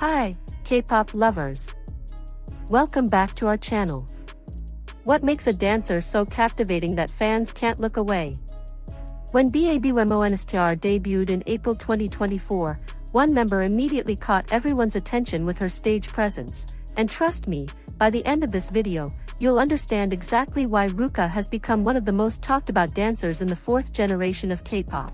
Hi, K-pop lovers. Welcome back to our channel. What makes a dancer so captivating that fans can't look away? When babymonster debuted in April 2024, one member immediately caught everyone's attention with her stage presence, and trust me, by the end of this video, you'll understand exactly why Ruka has become one of the most talked about dancers in the fourth generation of K-pop.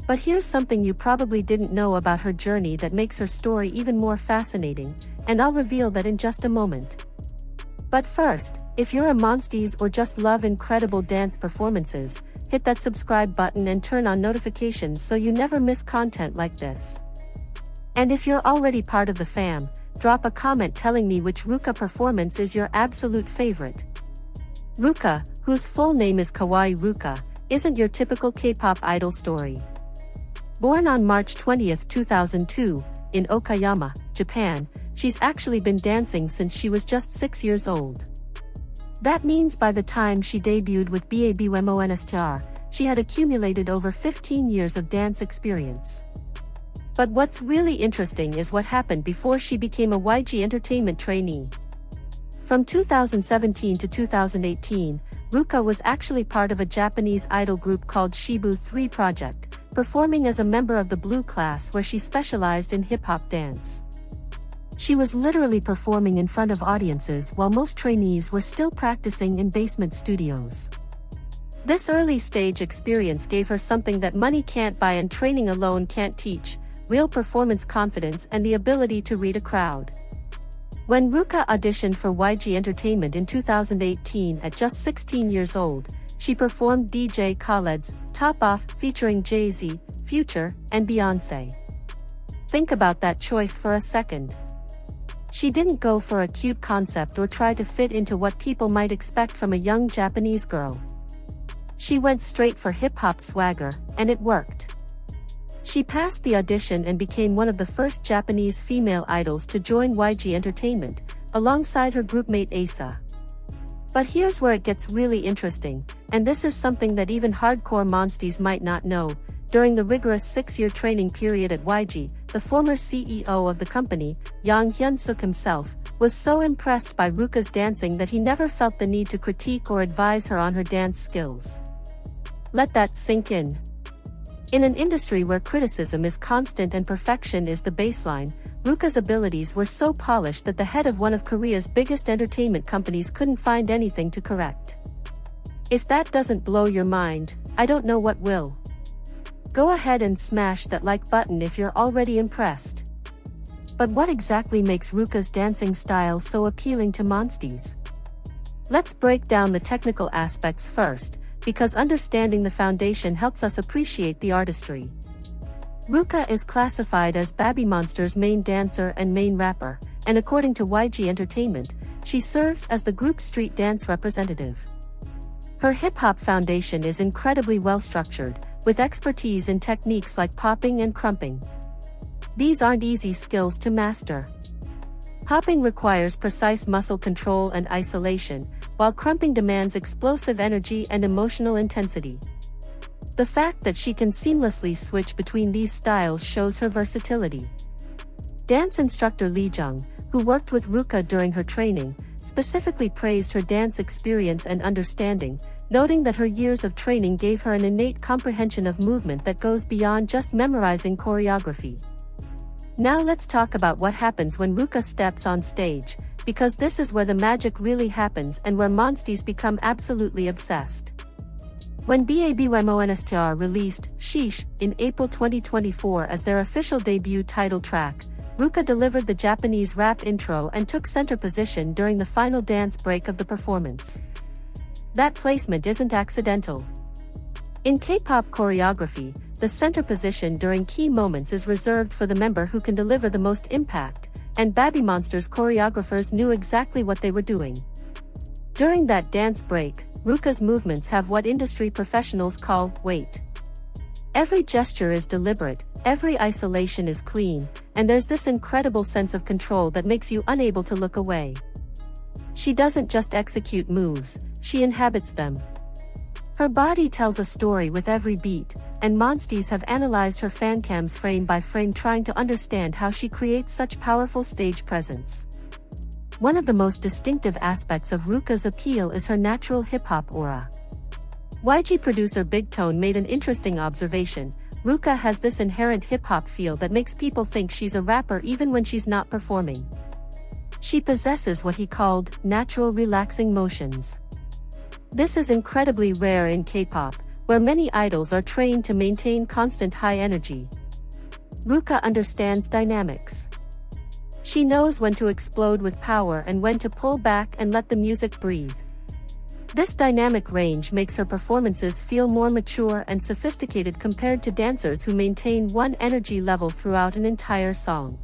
But here's something you probably didn't know about her journey that makes her story even more fascinating, and I'll reveal that in just a moment. But first, if you're a Monstiez or just love incredible dance performances, hit that subscribe button and turn on notifications so you never miss content like this. And if you're already part of the fam, drop a comment telling me which Ruka performance is your absolute favorite. Ruka, whose full name is Kawaii Ruka, isn't your typical K-pop idol story. Born on March 20, 2002, in Okayama, Japan, she's actually been dancing since she was just 6 years old. That means by the time she debuted with babymonster, she had accumulated over 15 years of dance experience. But what's really interesting is what happened before she became a YG Entertainment trainee. From 2017 to 2018, Ruka was actually part of a Japanese idol group called Shibu 3 Project, performing as a member of the Blue class where she specialized in hip-hop dance. She was literally performing in front of audiences while most trainees were still practicing in basement studios. This early stage experience gave her something that money can't buy and training alone can't teach: real performance confidence and the ability to read a crowd. When Ruka auditioned for YG Entertainment in 2018 at just 16 years old, she performed DJ Khaled's Top Off featuring Jay-Z, Future, and Beyoncé. Think about that choice for a second. She didn't go for a cute concept or try to fit into what people might expect from a young Japanese girl. She went straight for hip-hop swagger, and it worked. She passed the audition and became one of the first Japanese female idols to join YG Entertainment, alongside her groupmate Asa. But here's where it gets really interesting, and this is something that even hardcore Monstiez might not know. During the rigorous 6-year training period at YG, the former CEO of the company, Yang Hyun-suk himself, was so impressed by Ruka's dancing that he never felt the need to critique or advise her on her dance skills. Let that sink in. In an industry where criticism is constant and perfection is the baseline, Ruka's abilities were so polished that the head of one of Korea's biggest entertainment companies couldn't find anything to correct. If that doesn't blow your mind, I don't know what will. Go ahead and smash that like button if you're already impressed. But what exactly makes Ruka's dancing style so appealing to Monstiez? Let's break down the technical aspects first, because understanding the foundation helps us appreciate the artistry. Ruka is classified as babymonster's main dancer and main rapper, and according to YG Entertainment, she serves as the group's street dance representative. Her hip-hop foundation is incredibly well-structured, with expertise in techniques like popping and crumping. These aren't easy skills to master. Popping requires precise muscle control and isolation, while crumping demands explosive energy and emotional intensity. The fact that she can seamlessly switch between these styles shows her versatility. Dance instructor Lee Jung, who worked with Ruka during her training, specifically praised her dance experience and understanding, noting that her years of training gave her an innate comprehension of movement that goes beyond just memorizing choreography. Now let's talk about what happens when Ruka steps on stage, because this is where the magic really happens and where Monstiez become absolutely obsessed. When babymonster released Sheesh in April 2024 as their official debut title track, Ruka delivered the Japanese rap intro and took center position during the final dance break of the performance. That placement isn't accidental. In K-pop choreography, the center position during key moments is reserved for the member who can deliver the most impact, and babymonster's choreographers knew exactly what they were doing. During that dance break, Ruka's movements have what industry professionals call weight. Every gesture is deliberate, every isolation is clean, and there's this incredible sense of control that makes you unable to look away. She doesn't just execute moves, she inhabits them. Her body tells a story with every beat, and Monstiez have analyzed her fancams frame by frame, trying to understand how she creates such powerful stage presence. One of the most distinctive aspects of Ruka'S appeal is her natural hip-hop aura. YG producer Big Tone made an interesting observation. Ruka has this inherent hip-hop feel that makes people think she's a rapper even when she's not performing. She possesses what he called natural relaxing motions. This is incredibly rare in K-pop, where many idols are trained to maintain constant high energy. Ruka understands dynamics. She knows when to explode with power and when to pull back and let the music breathe. This dynamic range makes her performances feel more mature and sophisticated compared to dancers who maintain one energy level throughout an entire song.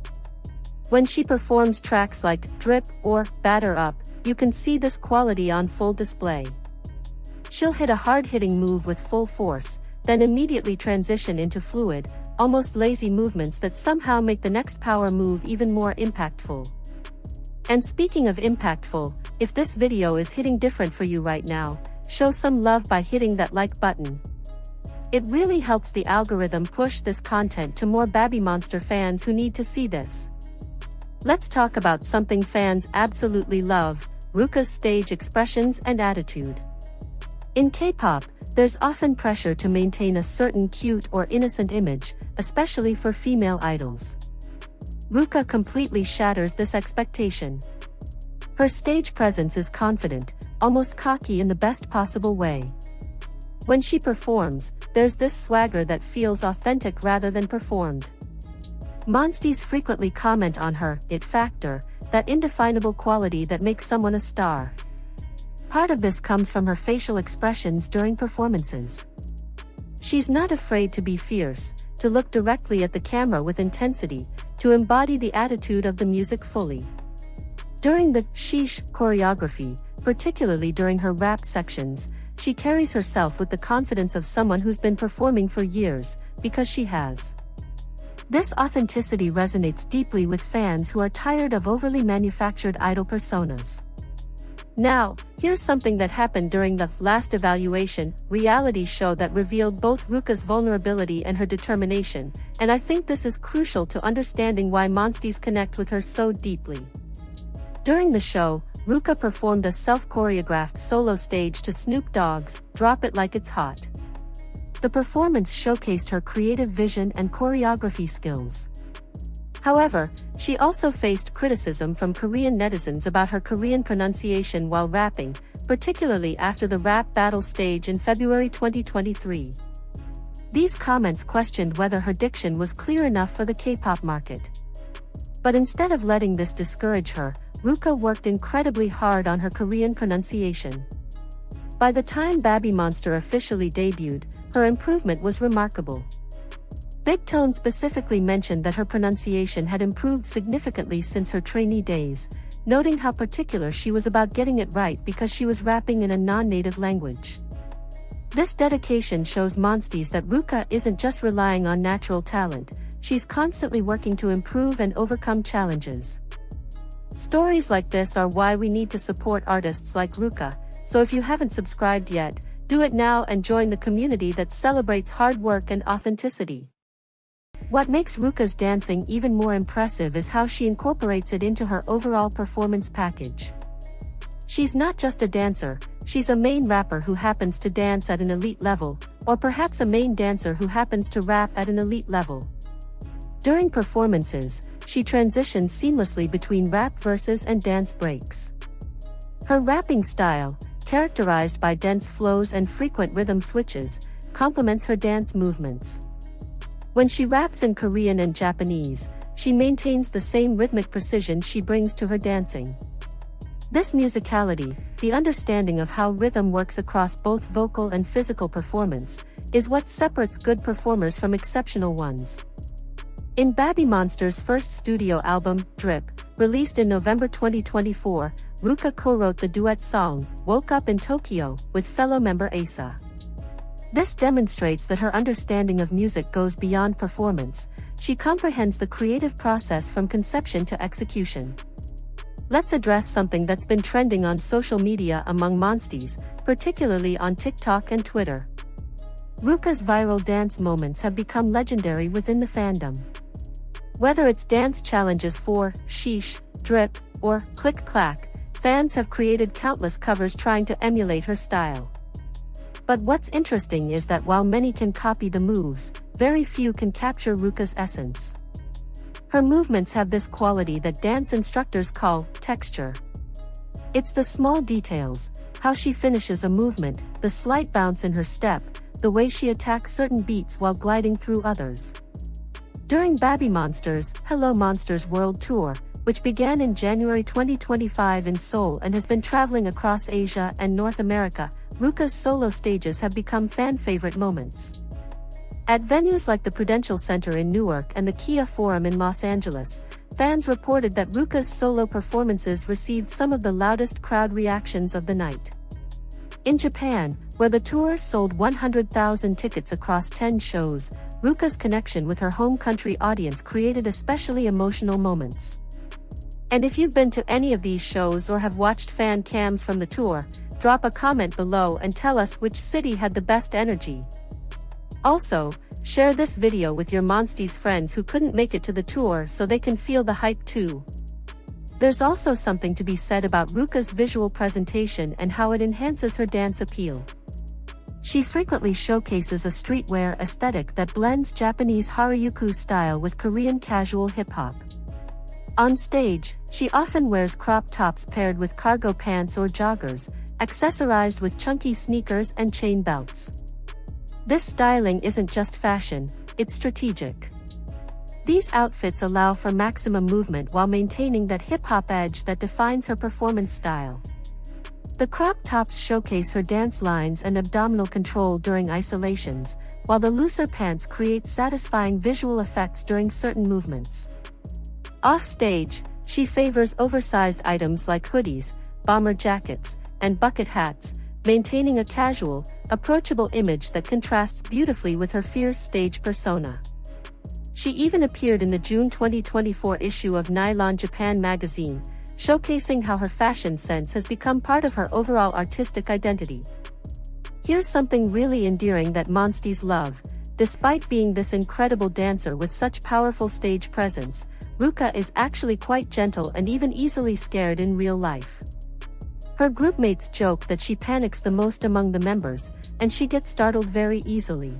When she performs tracks like Drip or Batter Up, you can see this quality on full display. She'll hit a hard-hitting move with full force, then immediately transition into fluid, almost lazy movements that somehow make the next power move even more impactful. And speaking of impactful, if this video is hitting different for you right now, show some love by hitting that like button. It really helps the algorithm push this content to more babymonster fans who need to see this. Let's talk about something fans absolutely love: Ruka'S stage expressions and attitude. In K-pop, there's often pressure to maintain a certain cute or innocent image, especially for female idols. Ruka completely shatters this expectation. Her stage presence is confident, almost cocky in the best possible way. When she performs, there's this swagger that feels authentic rather than performed. Monstiez frequently comment on her it factor, that indefinable quality that makes someone a star. Part of this comes from her facial expressions during performances. She's not afraid to be fierce, to look directly at the camera with intensity, to embody the attitude of the music fully. During the sheesh choreography, particularly during her rap sections, she carries herself with the confidence of someone who's been performing for years, because she has. This authenticity resonates deeply with fans who are tired of overly manufactured idol personas. Now, here's something that happened during the last evaluation reality show that revealed both Ruka'S vulnerability and her determination, and I think this is crucial to understanding why Monstiez connect with her so deeply. During the show, Ruka performed a self-choreographed solo stage to Snoop Dogg's "Drop It Like It's Hot." The performance showcased her creative vision and choreography skills. However, she also faced criticism from Korean netizens about her Korean pronunciation while rapping, particularly after the rap battle stage in February 2023. These comments questioned whether her diction was clear enough for the K-pop market. But instead of letting this discourage her, Ruka worked incredibly hard on her Korean pronunciation. By the time babymonster officially debuted, her improvement was remarkable. Big Tone specifically mentioned that her pronunciation had improved significantly since her trainee days, noting how particular she was about getting it right because she was rapping in a non-native language. This dedication shows Monstiez that Ruka isn't just relying on natural talent, she's constantly working to improve and overcome challenges. Stories like this are why we need to support artists like Ruka, so if you haven't subscribed yet, do it now and join the community that celebrates hard work and authenticity. What makes Ruka'S dancing even more impressive is how she incorporates it into her overall performance package. She's not just a dancer, she's a main rapper who happens to dance at an elite level, or perhaps a main dancer who happens to rap at an elite level. During performances, she transitions seamlessly between rap verses and dance breaks. Her rapping style, characterized by dense flows and frequent rhythm switches, complements her dance movements. When she raps in Korean and Japanese, she maintains the same rhythmic precision she brings to her dancing. This musicality, the understanding of how rhythm works across both vocal and physical performance, is what separates good performers from exceptional ones. In babymonster's first studio album, Drip, released in November 2024, Ruka co-wrote the duet song, Woke Up in Tokyo, with fellow member Asa. This demonstrates that her understanding of music goes beyond performance. She comprehends the creative process from conception to execution. Let's address something that's been trending on social media among Monstiez, particularly on TikTok and Twitter. Ruka'S viral dance moments have become legendary within the fandom. Whether it's dance challenges for sheesh, drip, or click-clack, fans have created countless covers trying to emulate her style. But what's interesting is that while many can copy the moves, very few can capture Ruka'S essence. Her movements have this quality that dance instructors call texture. It's the small details, how she finishes a movement, the slight bounce in her step, the way she attacks certain beats while gliding through others. During babymonster's Hello Monsters World Tour, which began in January 2025 in Seoul and has been traveling across Asia and North America, Ruka'S solo stages have become fan-favorite moments. At venues like the Prudential Center in Newark and the Kia Forum in Los Angeles, fans reported that Ruka'S solo performances received some of the loudest crowd reactions of the night. In Japan, where the tour sold 100,000 tickets across 10 shows, Ruka'S connection with her home country audience created especially emotional moments. And if you've been to any of these shows or have watched fan cams from the tour, drop a comment below and tell us which city had the best energy. Also, share this video with your Monstiez friends who couldn't make it to the tour so they can feel the hype too. There's also something to be said about Ruka'S visual presentation and how it enhances her dance appeal. She frequently showcases a streetwear aesthetic that blends Japanese Harajuku style with Korean casual hip-hop. On stage, she often wears crop tops paired with cargo pants or joggers, accessorized with chunky sneakers and chain belts. This styling isn't just fashion, it's strategic. These outfits allow for maximum movement while maintaining that hip-hop edge that defines her performance style. The crop tops showcase her dance lines and abdominal control during isolations, while the looser pants create satisfying visual effects during certain movements. Off stage, she favors oversized items like hoodies, bomber jackets, and bucket hats, maintaining a casual, approachable image that contrasts beautifully with her fierce stage persona. She even appeared in the June 2024 issue of Nylon Japan magazine, showcasing how her fashion sense has become part of her overall artistic identity. Here's something really endearing that Monstiez love. Despite being this incredible dancer with such powerful stage presence, Ruka is actually quite gentle and even easily scared in real life. Her groupmates joke that she panics the most among the members, and she gets startled very easily.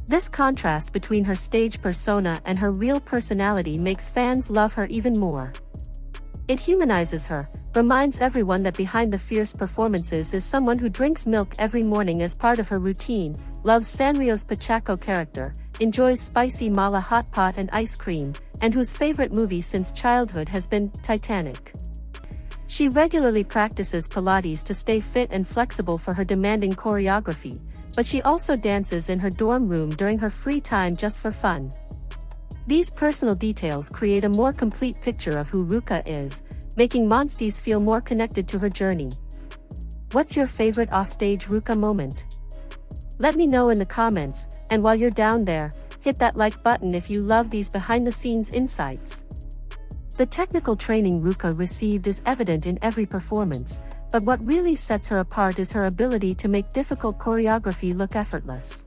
This contrast between her stage persona and her real personality makes fans love her even more. It humanizes her, reminds everyone that behind the fierce performances is someone who drinks milk every morning as part of her routine, loves Sanrio's Pachaco character, enjoys spicy mala hot pot and ice cream, and whose favorite movie since childhood has been Titanic. She regularly practices Pilates to stay fit and flexible for her demanding choreography, but she also dances in her dorm room during her free time just for fun. These personal details create a more complete picture of who Ruka is, making Monstiez feel more connected to her journey. What's your favorite offstage Ruka moment? Let me know in the comments, and while you're down there, hit that like button if you love these behind-the-scenes insights. The technical training Ruka received is evident in every performance, but what really sets her apart is her ability to make difficult choreography look effortless.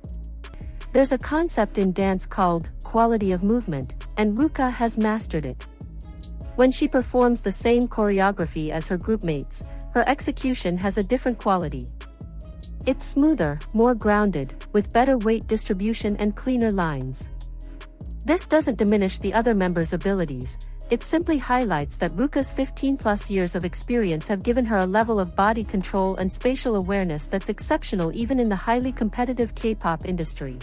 There's a concept in dance called quality of movement, and Ruka has mastered it. When she performs the same choreography as her groupmates, her execution has a different quality. It's smoother, more grounded, with better weight distribution and cleaner lines. This doesn't diminish the other members' abilities, it simply highlights that Ruka's 15+ years of experience have given her a level of body control and spatial awareness that's exceptional even in the highly competitive K-pop industry.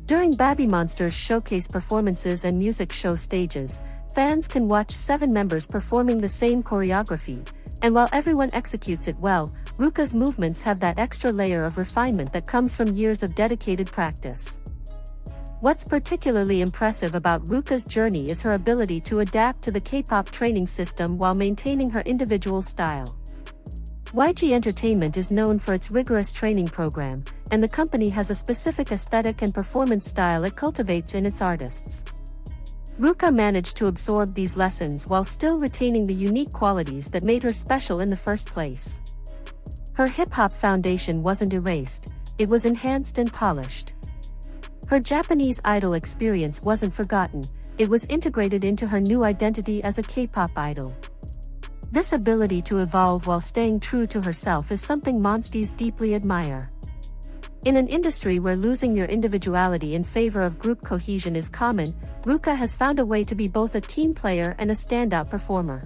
During babymonster's showcase performances and music show stages, fans can watch 7 members performing the same choreography, and while everyone executes it well, Ruka's movements have that extra layer of refinement that comes from years of dedicated practice. What's particularly impressive about Ruka's journey is her ability to adapt to the K-pop training system while maintaining her individual style. YG Entertainment is known for its rigorous training program, and the company has a specific aesthetic and performance style it cultivates in its artists. Ruka managed to absorb these lessons while still retaining the unique qualities that made her special in the first place. Her hip-hop foundation wasn't erased, it was enhanced and polished. Her Japanese idol experience wasn't forgotten, it was integrated into her new identity as a K-pop idol. This ability to evolve while staying true to herself is something Monstiez deeply admire. In an industry where losing your individuality in favor of group cohesion is common, Ruka has found a way to be both a team player and a standout performer.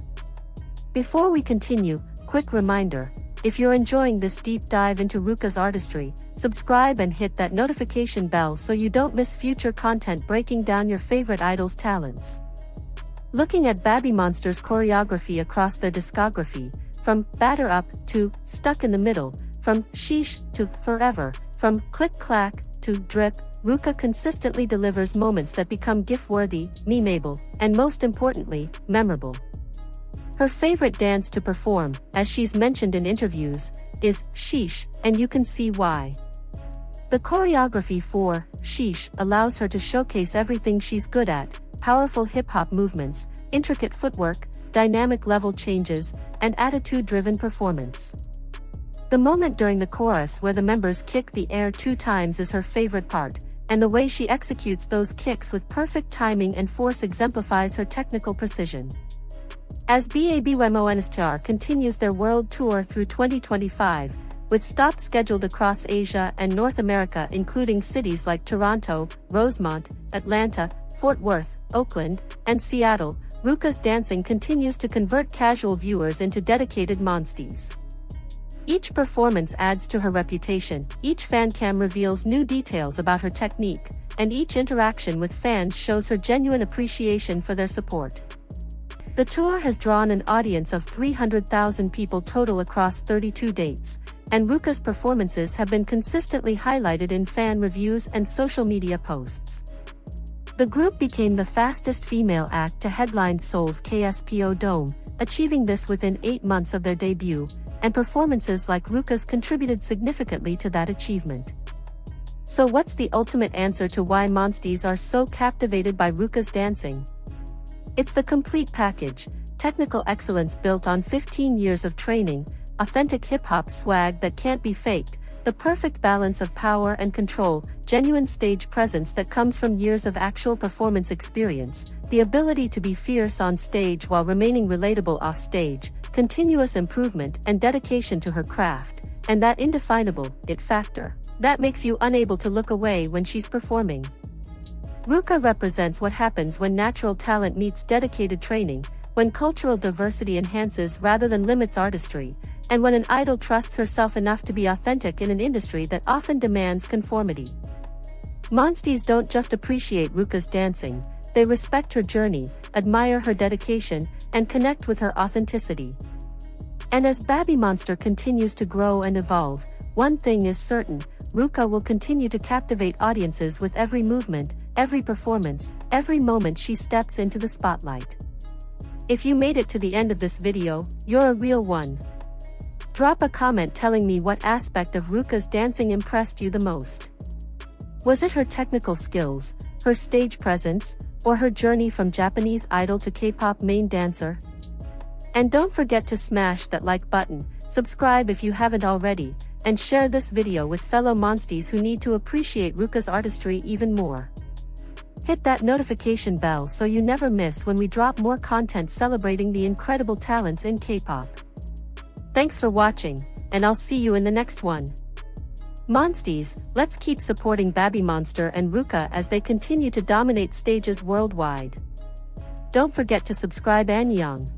Before we continue, quick reminder, if you're enjoying this deep dive into Ruka'S artistry, subscribe and hit that notification bell so you don't miss future content breaking down your favorite idol's talents. Looking at babymonster's choreography across their discography, from Batter Up to Stuck in the Middle, from Sheesh to Forever, from Click Clack to Drip, Ruka consistently delivers moments that become gif-worthy, memeable, and most importantly, memorable. Her favorite dance to perform, as she's mentioned in interviews, is Sheesh, and you can see why. The choreography for Sheesh allows her to showcase everything she's good at: powerful hip-hop movements, intricate footwork, dynamic level changes, and attitude-driven performance. The moment during the chorus where the members kick the air 2 times is her favorite part, and the way she executes those kicks with perfect timing and force exemplifies her technical precision. As babymonster continues their world tour through 2025, with stops scheduled across Asia and North America including cities like Toronto, Rosemont, Atlanta, Fort Worth, Oakland, and Seattle, Ruka'S dancing continues to convert casual viewers into dedicated Monstiez. Each performance adds to her reputation, each fancam reveals new details about her technique, and each interaction with fans shows her genuine appreciation for their support. The tour has drawn an audience of 300,000 people total across 32 dates, and Ruka'S performances have been consistently highlighted in fan reviews and social media posts. The group became the fastest female act to headline Seoul's KSPO Dome, achieving this within 8 months of their debut, and performances like Ruka'S contributed significantly to that achievement. So what's the ultimate answer to why Monstiez are so captivated by Ruka'S dancing? It's the complete package: technical excellence built on 15 years of training, authentic hip-hop swag that can't be faked, the perfect balance of power and control, genuine stage presence that comes from years of actual performance experience, the ability to be fierce on stage while remaining relatable off stage, continuous improvement and dedication to her craft, and that indefinable it factor that makes you unable to look away when she's performing. Ruka represents what happens when natural talent meets dedicated training, when cultural diversity enhances rather than limits artistry, and when an idol trusts herself enough to be authentic in an industry that often demands conformity. Monstiez don't just appreciate Ruka'S dancing, they respect her journey, admire her dedication, and connect with her authenticity. And as babymonster continues to grow and evolve, one thing is certain: Ruka will continue to captivate audiences with every movement, every performance, every moment she steps into the spotlight. If you made it to the end of this video, you're a real one. Drop a comment telling me what aspect of Ruka'S dancing impressed you the most. Was it her technical skills, her stage presence, or her journey from Japanese idol to K-pop main dancer? And don't forget to smash that like button, subscribe if you haven't already, and share this video with fellow Monstiez who need to appreciate Ruka'S artistry even more. Hit that notification bell so you never miss when we drop more content celebrating the incredible talents in K-pop. Thanks for watching, and I'll see you in the next one. Monstiez, let's keep supporting babymonster and Ruka as they continue to dominate stages worldwide. Don't forget to subscribe. Annyeong.